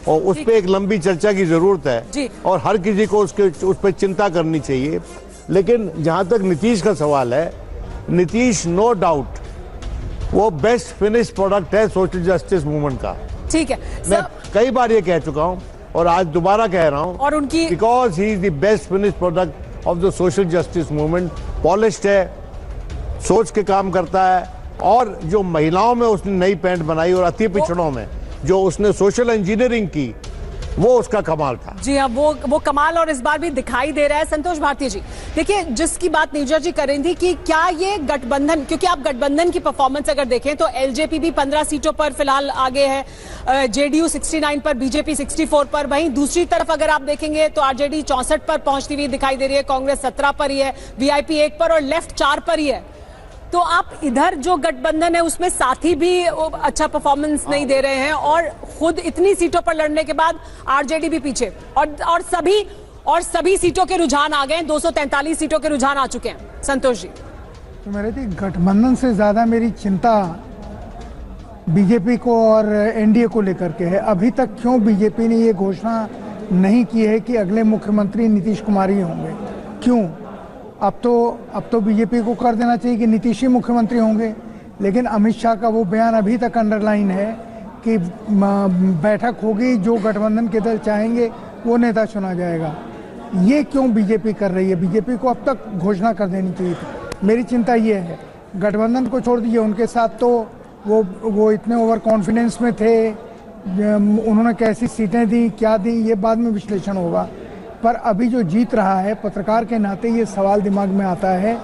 और उस पर एक लंबी चर्चा की जरूरत है और हर किसी को उस पर चिंता करनी चाहिए। लेकिन जहां तक नीतीश का सवाल है, नीतीश नो डाउट वो बेस्ट फिनिश प्रोडक्ट है सोशल जस्टिस मूवमेंट का। ठीक है, मैं कई बार ये कह चुका हूं और आज दोबारा कह रहा हूं, और उनकी because he is the best finish product of the social justice movement. Polished है, सोच के काम करता है, और जो महिलाओं में उसने नई पैंट बनाई और अति पिछड़ों में जो उसने सोशल इंजीनियरिंग की, वो उसका कमाल था। जी हाँ, वो कमाल और इस बार भी दिखाई दे रहा है। संतोष भारतीय जी, देखिए जिसकी बात नीरजा जी कर रही थी कि क्या ये गठबंधन, क्योंकि आप गठबंधन की परफॉर्मेंस अगर देखें तो एलजेपी भी 15 सीटों पर फिलहाल आगे है, जेडीयू 69 पर, बीजेपी 64 पर। वहीं दूसरी तरफ अगर आप देखेंगे तो आरजेडी 64 पर पहुंचती हुई दिखाई दे रही है, कांग्रेस 17 पर ही है, वीआईपी 1 पर और लेफ्ट 4 पर ही है। तो आप इधर जो गठबंधन है उसमें साथी भी अच्छा परफॉर्मेंस नहीं दे रहे हैं और खुद इतनी सीटों पर लड़ने के बाद आरजेडी भी पीछे, और सभी सीटों के रुझान आ गए। 243 सीटों के रुझान आ चुके हैं। संतोष जी, तो मेरे थी गठबंधन से ज्यादा मेरी चिंता बीजेपी को और एनडीए को लेकर के है। अभी तक क्यों बीजेपी ने ये घोषणा नहीं की है कि अगले मुख्यमंत्री नीतीश कुमार ही होंगे? क्यों? अब तो बीजेपी को कर देना चाहिए कि नीतीश ही मुख्यमंत्री होंगे, लेकिन अमित शाह का वो बयान अभी तक अंडरलाइन है कि बैठक होगी, जो गठबंधन के दल चाहेंगे वो नेता चुना जाएगा। ये क्यों बीजेपी कर रही है? बीजेपी को अब तक घोषणा कर देनी चाहिए थी। मेरी चिंता ये है, गठबंधन को छोड़ दीजिए, उनके साथ तो वो इतने ओवर कॉन्फिडेंस में थे, उन्होंने कैसी सीटें दी, क्या दी, ये बाद में विश्लेषण होगा। पर अभी जो जीत रहा है, पत्रकार के नाते ये सवाल दिमाग में आता है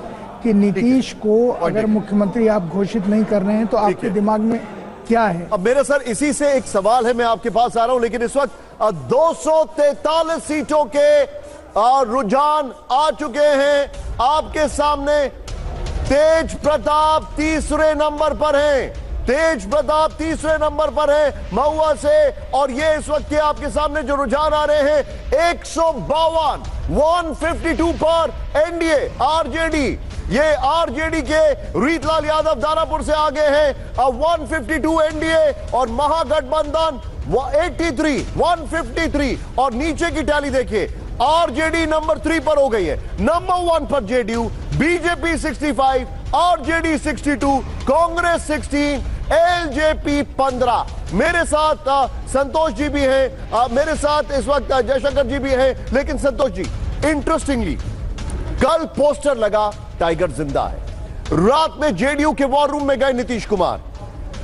कि नीतीश को अगर मुख्यमंत्री आप घोषित नहीं कर रहे हैं तो आपके दिमाग में क्या है? अब मेरे सर इसी से एक सवाल है, मैं आपके पास आ रहा हूं, लेकिन इस वक्त 243 सीटों के रुझान आ चुके हैं आपके सामने। तेज प्रताप तीसरे नंबर पर हैं, तेज प्रताप तीसरे नंबर पर है महुआ से, और ये इस वक्त के आपके सामने जो रुझान आ रहे हैं 152 पर एनडीए आरजेडी, ये आरजेडी के रीतलाल यादव दानापुर से आगे हैं। 152 एनडीए और महागठबंधन 153 और नीचे की टैली देखिए, आरजेडी नंबर 3 पर हो गई है, नंबर 1 पर JDU, BJP 65, RJD 62, Congress 16, LJP 15। मेरे साथ संतोष जी भी हैं, मेरे साथ इस वक्त जयशंकर जी भी हैं। लेकिन संतोष जी, इंटरेस्टिंगली कल पोस्टर लगा टाइगर जिंदा है, रात में जेडीयू के वॉर रूम में गए नीतीश कुमार।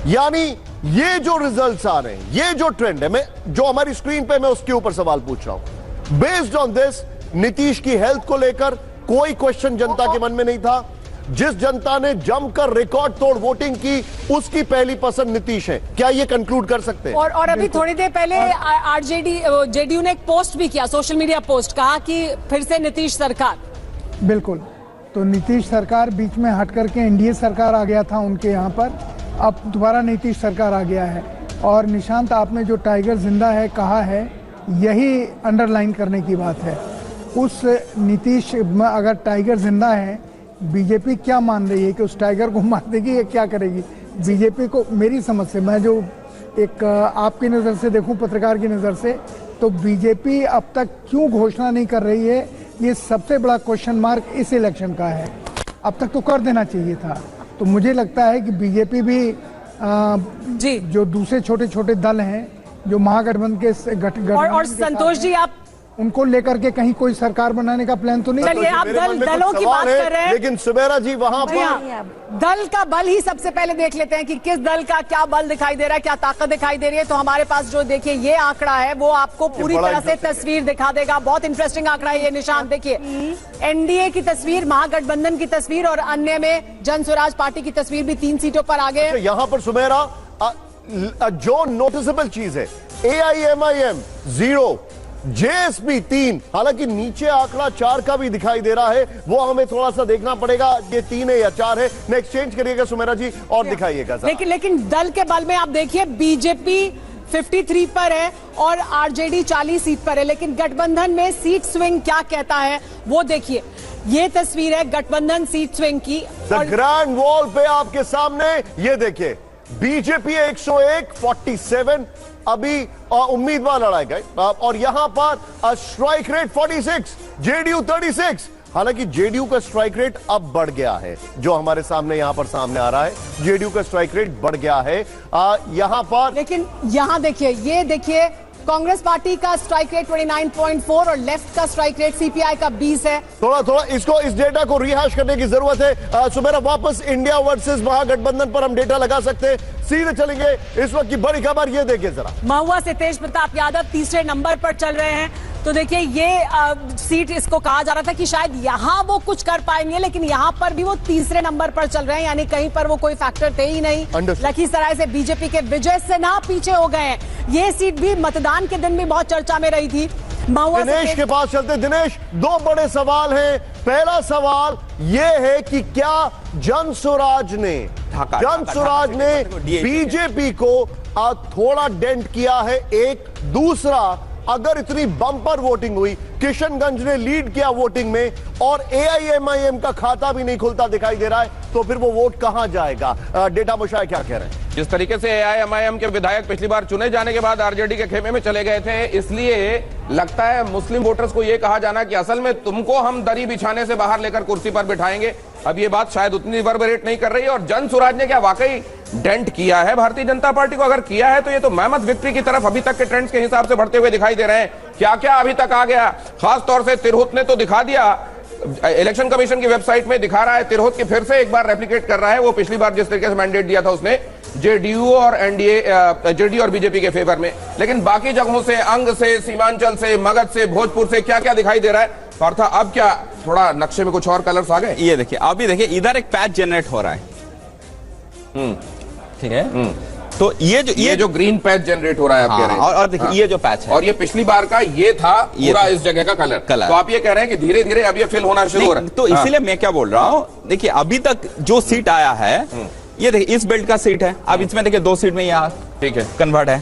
यानी ये जो रिजल्ट्स आ रहे हैं, ये जो ट्रेंड है, मैं जो हमारी स्क्रीन पे मैं उसके ऊपर सवाल पूछ रहा हूं। बेस्ड ऑन दिस, नीतीश की हेल्थ को लेकर कोई क्वेश्चन जनता के मन में नहीं था। जिस जनता ने जमकर रिकॉर्ड तोड़ वोटिंग की, उसकी पहली पसंद नीतीश है। क्या ये कंक्लूड कर सकते हैं? और अभी थोड़ी देर पहले जेडीयू ने एक पोस्ट भी किया, सोशल मीडिया पोस्ट, कहा कि फिर से नीतीश सरकार। बिल्कुल, तो नीतीश सरकार बीच में हट करके एनडीए सरकार आ गया था उनके यहाँ पर, अब दोबारा नीतीश सरकार आ गया है। और निशांत, आपने जो टाइगर जिंदा है कहा है, यही अंडरलाइन करने की बात है। उस नीतीश में अगर टाइगर जिंदा है, बीजेपी क्या मान रही है कि उस टाइगर को मार देगी या क्या करेगी? बीजेपी को, मेरी समझ से, मैं जो एक आपकी नज़र से देखूं, पत्रकार की नज़र से, तो बीजेपी अब तक क्यों घोषणा नहीं कर रही है, ये सबसे बड़ा क्वेश्चन मार्क इस इलेक्शन का है। अब तक तो कर देना चाहिए था। तो मुझे लगता है कि बीजेपी भी जी, जो दूसरे छोटे छोटे दल हैं, जो महागठबंधन के और संतोष जी, आप उनको लेकर के कहीं कोई सरकार बनाने का प्लान तो नहीं? चलिए, आप दलों की बात कर रहे हैं, लेकिन सुमेरा जी वहां पर दल का बल ही सबसे पहले देख लेते हैं कि किस दल का क्या बल दिखाई दे रहा है, क्या ताकत दिखाई दे रही है। तो हमारे पास जो देखिए ये आंकड़ा है, वो आपको पूरी तरह से तस्वीर दिखा देगा। बहुत इंटरेस्टिंग आंकड़ा है ये, निशान देखिए, एनडीए की तस्वीर, महागठबंधन की तस्वीर और अन्य में जन स्वराज पार्टी की तस्वीर भी 3 सीटों पर आगे है। यहाँ पर सुमेरा जो नोटिसेबल चीज है, एआईएमआईएम 0, जेएसपी 3, हालांकि नीचे आंकड़ा 4 का भी दिखाई दे रहा है, वो हमें थोड़ा सा देखना पड़ेगा, ये 3 है या 4 है। नेक्स्ट चेंज करिएगा सुमेरा जी और दिखाइएगा। लेकिन दल के बल में आप देखिए, बीजेपी 53 पर है और आरजेडी 40 सीट पर है। लेकिन गठबंधन में सीट स्विंग क्या कहता है वो देखिए, ये तस्वीर है गठबंधन सीट स्विंग की। ग्रैंड वॉल पे आपके सामने ये देखिए, बीजेपी 101 47 अभी उम्मीदवार लड़ाए गए और यहां पर स्ट्राइक रेट 46, जेडीयू 36। हालांकि जेडीयू का स्ट्राइक रेट अब बढ़ गया है, जो हमारे सामने यहां पर सामने आ रहा है, जेडीयू का स्ट्राइक रेट बढ़ गया है यहां पर। लेकिन यहां देखिए, ये देखिए कांग्रेस पार्टी का स्ट्राइक रेट 29.4 और लेफ्ट का स्ट्राइक रेट सीपीआई का 20 है। थोड़ा इस डेटा को रिहाश करने की जरूरत है। सुमेरा, वापस इंडिया वर्सेस महागठबंधन पर हम डेटा लगा सकते हैं, सीधे चलेंगे। इस वक्त की बड़ी खबर ये देखिए जरा, महुआ से तेज प्रताप यादव तीसरे नंबर पर चल रहे हैं। तो देखिए ये सीट, इसको कहा जा रहा था कि शायद यहां वो कुछ कर पाएंगे, लेकिन यहां पर भी वो तीसरे नंबर पर चल रहे हैं, यानी कहीं पर वो कोई फैक्टर थे ही नहीं। लखीसराय से बीजेपी के विजय सिन्हा पीछे हो गए हैं। ये सीट भी मतदान के दिन भी बहुत चर्चा में रही थी। दिनेश के पास चलते। दिनेश, दो बड़े सवाल हैं। पहला सवाल यह है कि क्या जनसुराज ने बीजेपी को थोड़ा डेंट किया है? एक दूसरा, अगर इतनी बम्पर वोटिंग हुई, किशनगंज ने लीड किया वोटिंग में और एआईएमआईएम का खाता भी नहीं खुलता दिखाई दे रहा है, तो फिर वो वोट कहां जाएगा? डेटा मुशाह क्या कह रहे हैं? जिस तरीके से एआईएमआईएम के विधायक पिछली बार चुने जाने के बाद आरजेडी के खेमे में चले गए थे, इसलिए लगता है मुस्लिम वोटर्स को यह कहा जाना कि असल में तुमको हम दरी बिछाने से बाहर लेकर कुर्सी पर बिठाएंगे। अब ये बात शायद उतनी रिवर्बरेट नहीं कर रही है। और जनसुराज ने क्या वाकई डेंट किया है भारतीय जनता पार्टी को? अगर किया है तो ये तो मैमथ विक्ट्री की तरफ अभी तक के ट्रेंड्स के हिसाब से बढ़ते हुए दिखाई दे रहे हैं। क्या क्या अभी तक आ गया? खास तौर से तिरहुत ने तो दिखा दिया, इलेक्शन कमीशन की वेबसाइट में दिखा रहा है तिरहुत की, फिर से एक बार रेप्लिकेट कर रहा है। वो पिछली बार जिस तरीके से मैंडेट दिया था उसने जेडीयू और एनडीए, जेडीयू और बीजेपी के फेवर में, लेकिन बाकी जगहों से, अंग से, सीमांचल से, मगध से, भोजपुर से क्या क्या दिखाई दे रहा है? पार्था, अब क्या थोड़ा नक्शे में कुछ और कलर्स आ गए? ये देखिए, अभी देखिए इधर एक पैच जनरेट हो रहा है, ठीक है। तो ये जो ग्रीन पैच जनरेट हो रहा है आप कह रहे हैं, और देखिए ये जो पैच है, और ये पिछली बार का ये था पूरा इस जगह का कलर। तो आप ये कह रहे हैं कि धीरे धीरे अब ये फिल होना शुरू हो रहा है। तो इसीलिए मैं क्या बोल रहा हूँ, देखिए अभी तक जो सीट आया है, ये देखिए इस बेल्ट का सीट है। अब इसमें देखिए 2 सीट में यहाँ ठीक है कन्वर्ट है।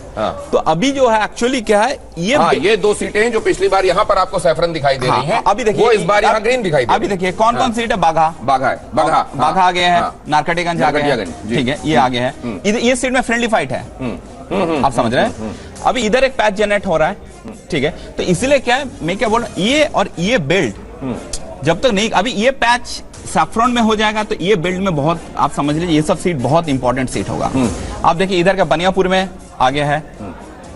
तो अभी जो है एक्चुअली क्या है, ये 2 सीटें जो पिछली बार यहाँ पर आपको सैफरन दिखाई दे रही हैं, अभी देखिए वो इस बार यहाँ ग्रीन दिखाई दे रही है। अभी देखिए कौन कौन सीट है? बाघा आ गए हैं, नारकटियागंज आ गए हैं, ठीक है, ये आगे है। ये सीट में फ्रेंडली फाइट है, आप समझ रहे हैं। अभी इधर एक पैच जनरेट हो रहा है, ठीक है। तो इसीलिए क्या है, मैं क्या बोल रहा हूँ, ये और ये बेल्ट जब तक नहीं, अभी ये पैच सैफ्रॉन में हो जाएगा तो ये बिल्ड में बहुत, आप समझ लीजिए ये सब सीट बहुत इंपॉर्टेंट सीट होगा। आप देखिए इधर का बनियापुर में आगे है,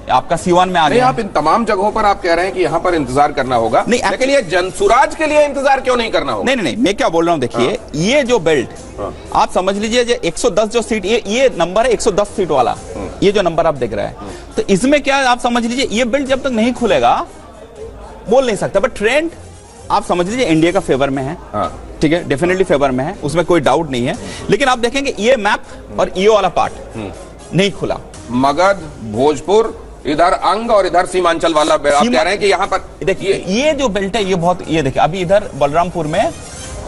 आपका सीवान में आगे है। आप इन तमाम जगहों पर आप कह रहे हैं कि यहाँ पर इंतजार करना होगा, नहीं, लेकिन ये जनसुराज के लिए इंतजार क्यों नहीं करना होगा? नहीं, मैं क्या बोल रहा हूँ, देखिए ये जो बेल्ट आप समझ लीजिए, 110 जो सीट, ये नंबर है 110 सीट वाला, ये जो नंबर आप देख रहे हैं, तो इसमें क्या आप समझ लीजिए, ये बेल्ट जब तक नहीं खुलेगा बोल नहीं सकता, बट ट्रेंड आप समझ लीजिए इंडिया का फेवर में है, ठीक है, डेफिनेटली फेवर में है, उसमें कोई डाउट नहीं है। लेकिन आप देखेंगे ये मैप और ये वाला पार्ट नहीं खुला, मगध, भोजपुर, इधर अंग और इधर सीमांचल वाला, आप कह रहे हैं कि यहाँ पर देखिए ये जो बेल्ट है ये बहुत, ये देखिए अभी इधर बलरामपुर में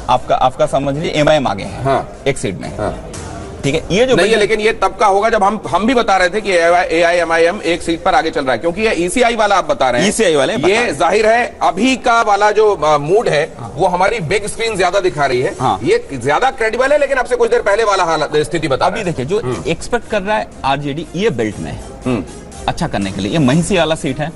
आपका समझ लीजिए एमआईएम आगे है एक सीट में, ठीक है। ये जो नहीं है, लेकिन ये तब का होगा जब हम भी बता रहे थे कि एआईएमआईएम एक सीट पर आगे चल रहा है, क्योंकि ये ईसीआई वाला आप बता रहे हैं, ईसीआई वाले ये जाहिर है अभी का वाला जो मूड है वो हमारी बिग स्क्रीन ज्यादा दिखा रही है, ये ज्यादा क्रेडिबल है। लेकिन अब से कुछ देर पहले वाला हालत स्थिति बता, अभी देखिए जो एक्सपेक्ट कर रहा है आरजेडी ये बेल्ट में अच्छा करने के लिए, ये महिसी वाला सीट है,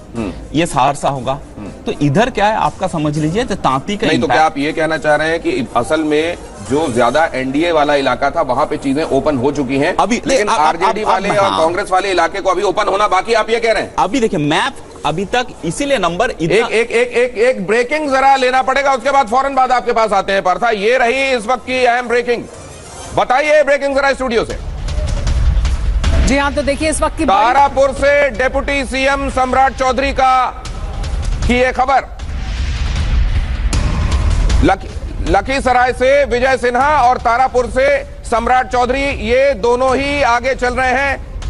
ये सहरसा होगा, तो इधर क्या है आपका समझ लीजिए तो तांती का। नहीं तो क्या आप ये कहना चाह रहे हैं कि असल में जो ज्यादा एनडीए वाला इलाका था वहां पे चीजें ओपन हो चुकी हैं अभी, लेकिन आरजेडी वाले और कांग्रेस वाले इलाके को अभी ओपन होना बाकी, आप ये कह रहे हैं? अभी देखिए मैप अभी तक, इसीलिए नंबर एक ब्रेकिंग जरा लेना पड़ेगा, उसके बाद फौरन बाद आपके पास आते हैं पार्था। ये रही इस वक्त की अहम ब्रेकिंग, बताइए ब्रेकिंग जरा स्टूडियो से। जी हाँ, तो देखिए इस वक्त की तारापुर से डिप्टी सीएम सम्राट चौधरी की ये खबर, लखीसराय से विजय सिन्हा और तारापुर से सम्राट चौधरी, ये दोनों ही आगे चल रहे हैं।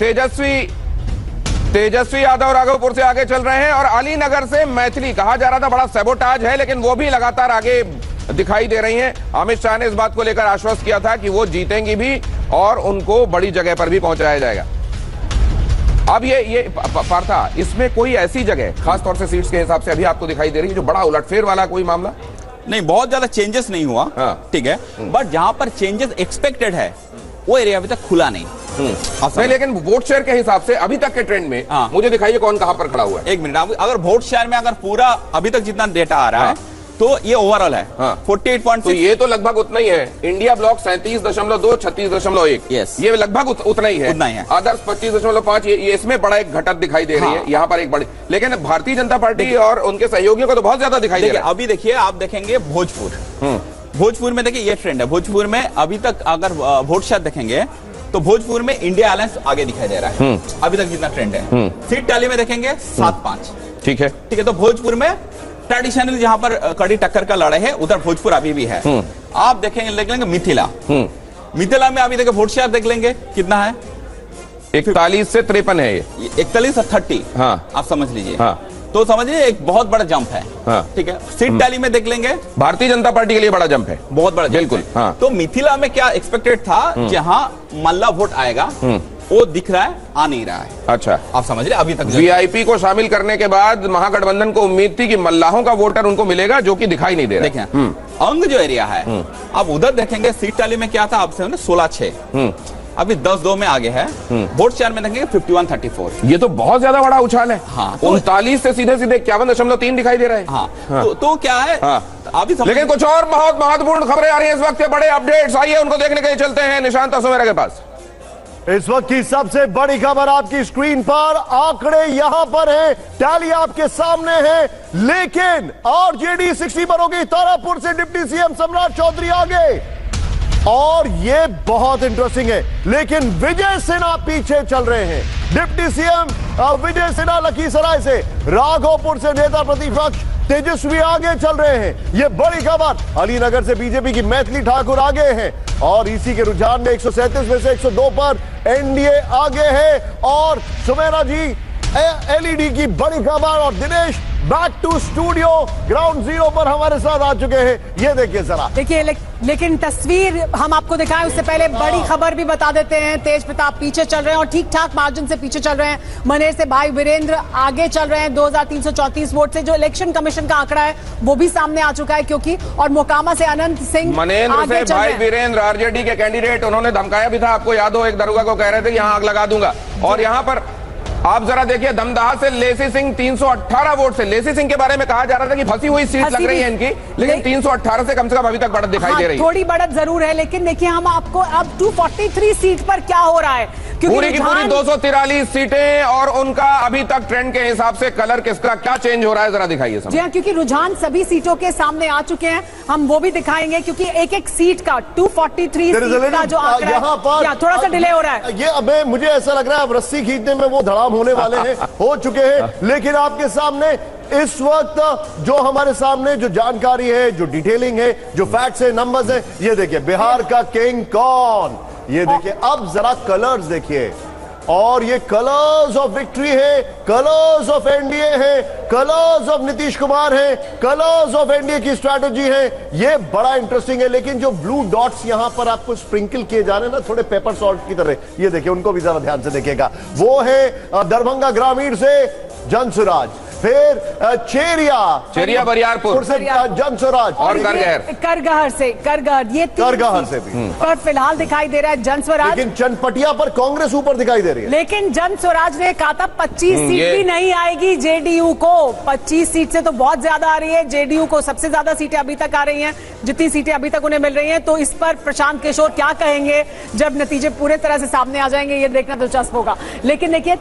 तेजस्वी यादव राघवपुर से आगे चल रहे हैं, और अलीनगर से मैथिली, कहा जा रहा था बड़ा सैबोटाज है, लेकिन वो भी लगातार आगे दिखाई दे रही हैं। अमित शाह ने इस बात को लेकर आश्वस्त किया था कि वो जीतेंगी भी और उनको बड़ी जगह पर भी पहुंचाया जाएगा। अब ये पार्था, इसमें कोई ऐसी जगह खासतौर से सीट्स के हिसाब से अभी आपको दिखाई दे रही है जो बड़ा उलटफेर वाला कोई मामला? नहीं, बहुत ज्यादा चेंजेस नहीं हुआ, ठीक है, बट जहां पर चेंजेस एक्सपेक्टेड है वो एरिया अभी तक खुला नहीं। नहीं, लेकिन वोट शेयर के हिसाब से अभी तक के ट्रेंड में मुझे दिखाइए कौन कहां पर खड़ा हुआ है। एक मिनट, अगर वोट शेयर में अगर पूरा अभी तक जितना डेटा आ रहा है तो ये ओवरऑल है 48.6। तो ये तो लगभग उतना ही है। इंडिया ब्लॉक 37.2, 36.1, यस, ये लगभग उतना ही है। अदर्स 25.5, ये इसमें बड़ा एक घटक दिखाई दे रही है, यहाँ पर एक बड़ी। लेकिन भारतीय जनता पार्टी और उनके सहयोगियों को तो बहुत ज्यादा दिखाई दे रहा है। अभी देखिए, आप देखेंगे भोजपुर में देखिए ये ट्रेंड है। भोजपुर में अभी तक अगर वोट शेयर देखेंगे तो भोजपुर में इंडिया अलायंस आगे दिखाई दे रहा है अभी तक जितना ट्रेंड है। सीट टैली में देखेंगे 7-5, ठीक है। तो भोजपुर में ट्रेडिशनल जहां पर कड़ी टक्कर का लड़ाई है, उधर भोजपुर अभी भी है। आप देखेंगे, देख लेंगे मिथिला में अभी देखिए वोट शेयर देख लेंगे कितना है, 41 से 53 है ये, 41 से 30। आप समझ लीजिए, तो समझिए एक बहुत बड़ा जंप है। ठीक है। सीट टैली में देख लेंगे, भारतीय जनता पार्टी के लिए बड़ा जंप है, बहुत बड़ा, बिल्कुल। तो मिथिला में क्या एक्सपेक्टेड था, जहां मल्ला वोट आएगा वो दिख रहा है, आ नहीं रहा है। अच्छा, आप समझ रहे, अभी तक वीआईपी को शामिल करने के बाद महागठबंधन को उम्मीद थी कि मल्लाहों का वोटर उनको मिलेगा, जो कि दिखाई नहीं दे रहा। देखें अंग जो एरिया है, अब उधर देखेंगे सीट टैली में क्या था, आपसे 16-6, अभी 10-2 में आगे है। वोट शेयर में देखेंगे 51-34। ये तो बहुत ज्यादा बड़ा उछाल है। 39 से सीधे 51.3 दिखाई दे रहा है। तो क्या है अभी लेकिन कुछ और बहुत महत्वपूर्ण खबरें आ रही हैं इस वक्त, बड़े अपडेट्स आइए उनको देखने के लिए चलते हैं निशांत असुमेरा के पास। इस वक्त की सबसे बड़ी खबर आपकी स्क्रीन पर, आंकड़े यहां पर हैं, टैली आपके सामने है, लेकिन आरजेडी 60 पर हो गई। तारापुर से डिप्टी सीएम सम्राट चौधरी आगे, और ये बहुत इंटरेस्टिंग है, लेकिन विजय सिन्हा पीछे चल रहे हैं। डिप्टी सीएम विजय सिन्हा लखीसराय से, राघोपुर से नेता प्रतिपक्ष तेजस्वी आगे चल रहे हैं। ये बड़ी खबर। अलीनगर से बीजेपी की मैथिली ठाकुर आगे हैं, और इसी के रुझान में 137 में से 102 पर एनडीए आगे है। और सुमेरा जी, एलईडी की बड़ी खबर, और Dinesh back to studio ground zero पर हमारे साथ आ चुके हैं। ये देखिए जरा, देखिए लेकिन तस्वीर हम आपको दिखाएं उससे पहले बड़ी खबर भी बता देते हैं। तेज प्रताप पीछे चल रहे हैं और ठीक ठाक मार्जिन से पीछे चल रहे हैं। मनेर से भाई वीरेंद्र आगे चल रहे हैं 2334 वोट से। जो इलेक्शन कमीशन का आंकड़ा है वो भी सामने आ चुका है, क्योंकि और मोकामा से अनंत सिंह मनेर से भाई वीरेंद्र आरजेडी के कैंडिडेट, उन्होंने धमकाया भी था, आपको याद हो, एक दरोगा को कह रहे थे यहाँ आग लगा दूंगा। और यहाँ पर आप जरा देखिए, दमदाहा से लेसी सिंह 318 वोट से, लेसी सिंह के बारे में कहा जा रहा था कि फंसी हुई सीट लग रही है इनकी, लेकिन 318 से कम अभी तक बढ़त दिखाई दे रही है। थोड़ी बढ़त जरूर है, लेकिन देखिए हम आपको अब 243 सीट पर क्या हो रहा है, पूरी की पूरी 243 सीटें, और उनका अभी तक ट्रेंड के हिसाब से कलर किसका क्या चेंज हो रहा है, जरा दिखाइए। जी हाँ, क्योंकि रुझान सभी सीटों के सामने आ चुके हैं, हम वो भी दिखाएंगे, क्योंकि एक एक सीट का 243 सीट का जो आंकड़ा है, थोड़ा सा डिले हो रहा है। ये अब मुझे ऐसा लग रहा है अब रस्सी खींचने में वो धड़ाम होने वाले हैं, हो चुके हैं। लेकिन आपके सामने इस वक्त जो हमारे सामने जो जानकारी है, जो डिटेलिंग है, जो फैक्ट्स है, नंबर्स है, ये देखिए बिहार का किंग कौन, ये देखिए। अब जरा कलर्स देखिए, और ये कलर्स ऑफ विक्ट्री है, कलर्स ऑफ एनडीए है, कलर्स ऑफ नीतीश कुमार है, कलर्स ऑफ एनडीए की स्ट्रैटेजी है। ये बड़ा इंटरेस्टिंग है। लेकिन जो ब्लू डॉट्स यहां पर आपको स्प्रिंकल किए जा रहे हैं ना, थोड़े पेपर सॉल्ट की तरह, ये देखिए, उनको भी जरा ध्यान से देखिएगा। वो है दरभंगा ग्रामीण से जनसुराज, फिर चेरिया बरियारपुर से जनस्वराज, और करगहर से ये करगहर से भी पर फिलहाल दिखाई दे रहा है जनस्वराज। लेकिन चनपटिया पर कांग्रेस ऊपर दिखाई दे रही है। लेकिन जनस्वराज ने कहा था 25 सीट भी नहीं आएगी जेडीयू को। 25 सीट से तो बहुत ज्यादा आ रही है, जेडीयू को सबसे ज्यादा सीटें अभी तक आ रही हैं, जितनी सीटें अभी तक उन्हें मिल रही हैं। तो इस पर प्रशांत किशोर क्या कहेंगे जब नतीजे पूरे तरह से सामने आ जाएंगे, ये देखना दिलचस्प होगा। लेकिन देखिए,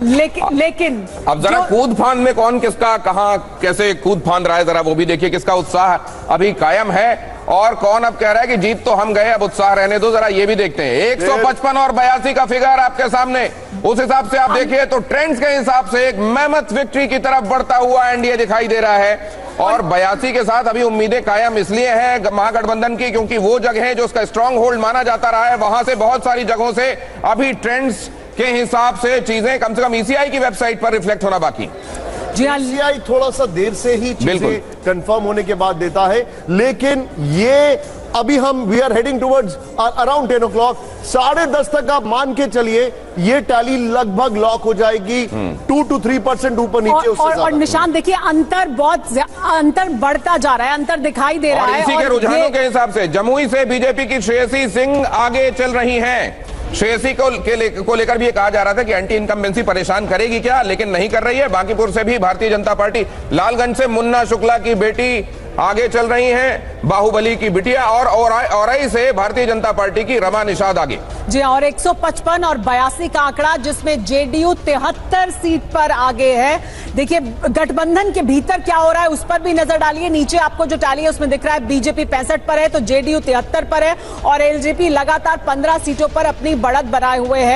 लेकिन अब जरा कूद फांद में कौन किसका कहां कैसे कूद फांद रहा है, जरा वो भी देखिए। किसका उत्साह अभी कायम है और कौन अब कह रहा है कि जीत तो हम गए, अब उत्साह रहने दो, जरा ये भी देखते हैं। 155 और 82 का फिगर आपके सामने, उस हिसाब से आप देखिए तो ट्रेंड्स के हिसाब से एक मेहमत विक्ट्री की तरफ बढ़ता हुआ एनडीए दिखाई दे रहा है। और 82 के साथ अभी उम्मीदें कायम इसलिए हैं महागठबंधन की, क्योंकि वो जगह है जो उसका स्ट्रांग होल्ड माना जाता रहा है, वहां से बहुत सारी जगहों से अभी ट्रेंड्स के हिसाब से चीजें कम से कम ईसीआई की वेबसाइट पर रिफ्लेक्ट होना बाकी। जी हाँ, थोड़ा सा देर से ही चीजें कंफर्म होने के बाद देता है, लेकिन ये अभी हम we are heading towards around 10 o'clock, 10:30 तक आप मान के चलिए ये टैली लगभग लॉक हो जाएगी। 2 to 3% ऊपर नीचे और निशान देखिए, अंतर बढ़ता जा रहा है, अंतर दिखाई दे रहा है। इसी के रुझानों के हिसाब से जमुई से बीजेपी की श्रेयसी सिंह आगे चल रही हैं। श्रेयसी को लेकर भी ये कहा जा रहा था कि एंटी इनकम्बेंसी परेशान करेगी क्या, लेकिन नहीं कर रही है। बांकीपुर से भी भारतीय जनता पार्टी, लालगंज से मुन्ना शुक्ला की बेटी आगे चल रही हैं, बाहुबली की बिटिया, और औरई से भारतीय जनता पार्टी की रमा निषाद आगे। जी, और 155 और 82 का आंकड़ा, जिसमें जेडीयू 73 सीट पर आगे है। देखिए गठबंधन के भीतर क्या हो रहा है उस पर भी नजर डालिए। नीचे आपको जो टैली है उसमें दिख रहा है बीजेपी 65 पर है, तो जेडीयू 73 पर है, और एलजेपी लगातार 15 सीटों पर अपनी बढ़त बनाए हुए है।